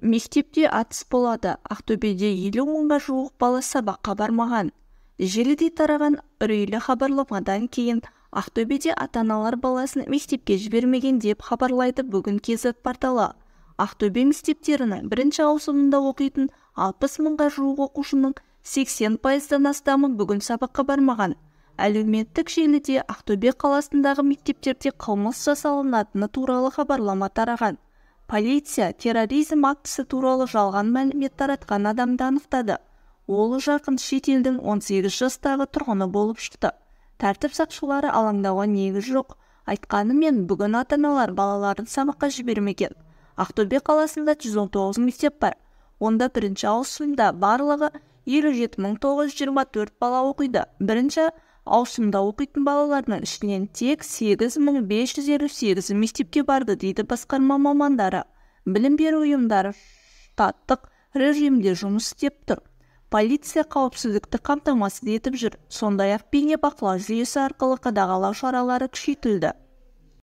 Мектепте атыс болады. Ақтөбеде 50 мыңға жуық бала сабаққа бармаған. Желіде тараған үрейлі хабарламадан кейін Ақтөбеде ата-аналар баласын мектепке жібермеген деп хабарлайды бүгін КЗ порталы. Ақтөбе мектептерінің бірінші ауысымында оқитын 60 мыңға жуық оқушының 80%-дан астамы бүгін сабаққа бармаған. Әлеуметтік желіде Ақтөбе қаласындағы мектептерде қылмыс жасалынатыны туралы хабарлама тараған. Полиция терроризм актісі туралы жалған мәлімет таратқан адамды анықтады. Ол жақын шетелдің 18 жастағы тұрғыны болып шықты. Тәртіп сақшылары алаңдауға негіз жоқ. Айтқанымен бүгін ата-аналар балаларын сабаққа жібермеген. Ақтөбе қаласында 119 мектеп бар. Онда бірінші ауысымда барлығы 57.924 бала оқиды. Бірінші ауысымда оқитын балалардың ішінен тек 8.558 мектепке барды дейді басқарма мамандары. Білім беру ұйымдары штаттық режимде жұмыс істеп тұр. Полиция қауіпсіздікті қамтамасыз етіп жүр. Сондай-ақ бейне бақылау жүйесі арқылы қадағалау шаралары күшейтілді.